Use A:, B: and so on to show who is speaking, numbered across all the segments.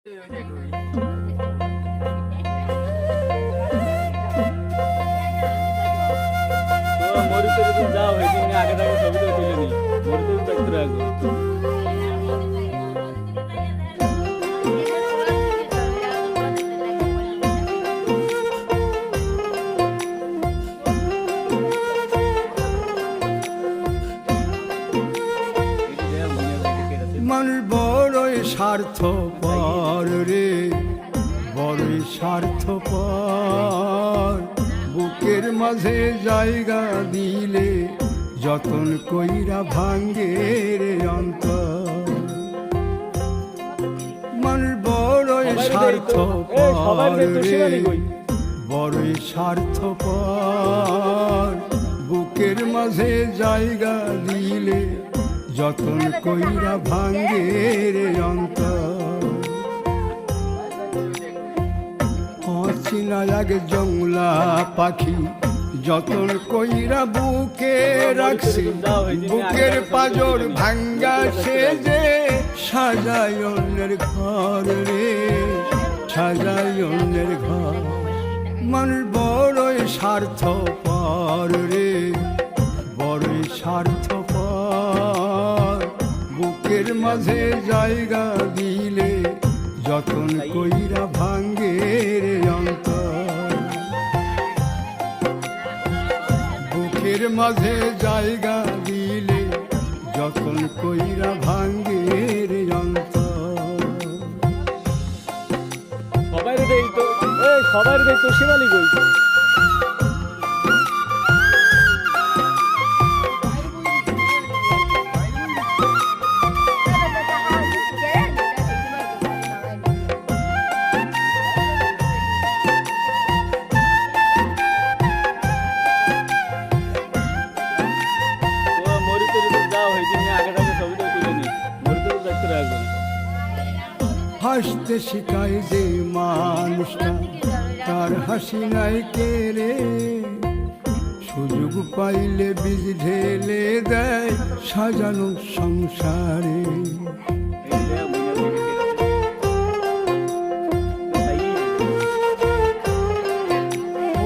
A: মরিতে যদি যাও সেদিন আগে থেকে ছবিটা তুলে নি মরিতে দেখতে রাখবো।
B: মানুষ বড়ই স্বার্থপর রে, বড়ই স্বার্থপর। বুকের মাঝে জায়গা দিলে যতন কইরা ভাঙ্গে রে অন্তর। মানুষ বড়ই স্বার্থপর রে, বড়ই স্বার্থপর। বুকের মাঝে জায়গা দিলে যতন কইরা ভাঙ্গে রে অন্তর। অচিনা এক জংলা পাখি যতন কইরা বুকে রাখছে, বুকের পাজর ভাঙ্গা সেজে সাজায় অন্যের ঘর রে, সাজায় অন্যের ঘর। মানুষ বড়ই স্বার্থপর রে, বড়ই স্বার্থপর। বুকের মাঝে জায়গা দিলে যতন কইরা ভাঙ্গে রে অন্তর। বুকের মাঝে জায়গা দিলে যতন কইরা ভাঙ্গে রে অন্তর।
A: সবাই দেই তো, সবাই দেই তো শিবালি কই।
B: হাসতে শিখায় যে মানুষটা তার হাসি নাই কে রে, সুযোগ পাইলে বীজ ঢেলে দেয় সাজানো সংসারে।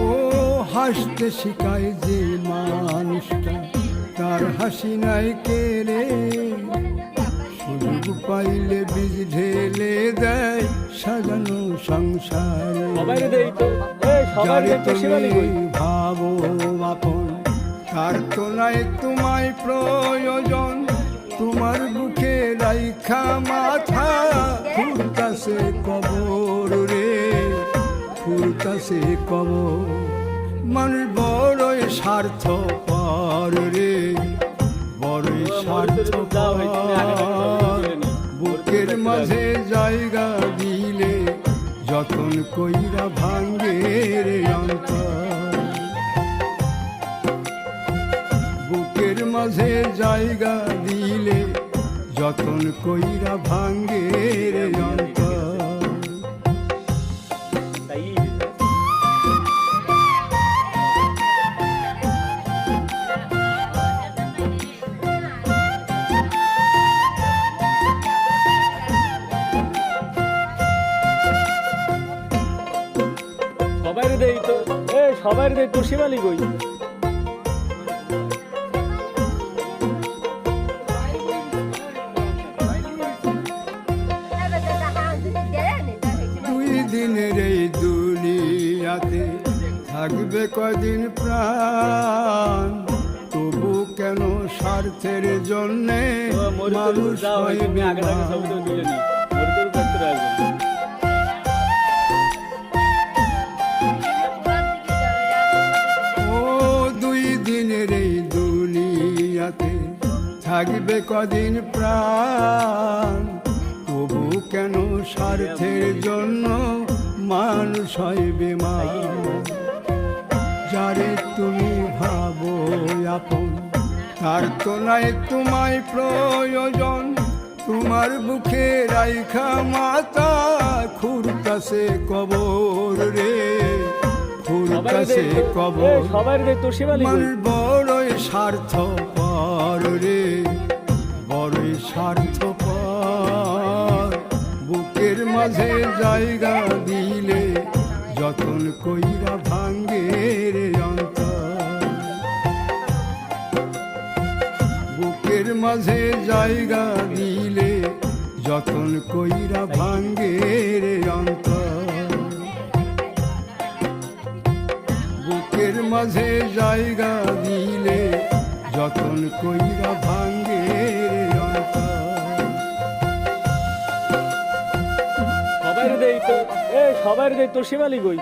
B: ও হাসতে শিখায় যে মানুষটা তার হাসি নাই কে রে, সুযোগ পাইলে বীজ ঢেলে দেয় সাজানো সংসারে। যারে তুমি ভাবো আপন তার তো নাই তোমায় প্রয়োজন, তোমার বুকে রাইখা মাথা ফুলতাছে কবর রে, ফুলতাছে কবর। মানুষ বড়ই স্বার্থপর রে, বড়ই স্বার্থপর। বুকের মাঝে জায়গা দিলে যতন কইরা ভাঙ্গে রে অন্তর। বুকের মাঝে জায়গা দিলে যতন কইরা ভাঙ্গে রে অন্তর।
A: সবাই দেই তো, সবাই দেই তো শিবালি কই।
B: দুই দিনের এই দুনিয়াতে থাকবে কয়দিন প্রাণ, তবু কেন স্বার্থের জন্যে মানুষ হয় বেঈমান। থাকবে কদিন প্রাণ, তবু কেন স্বার্থের জন্য মানুষ হয় বেঈমান। যারে তুমি ভাবো আপন তার তো নাই তোমায় প্রয়োজন, তোমার বুকে রাইখা মাথা খুঁড়তাছে কবর রে, খুঁড়তাছে কবর। মানুষ বড়ই স্বার্থপর রে, বড়ই স্বার্থপর। বুকে বুকের মাঝে জায়গা দিলে যতন কইরা ভাঙ্গে রে অন্তর। বুকের মাঝে জায়গা দিলে যতন কইরা ভাঙ্গে রে অন্তর। বুকের মাঝে জায়গা দিলে যতন কইরা ভাঙ্গে রে অন্তর।
A: সবাই দেই তো, এ সবাই দেই তোর শিবালি কই?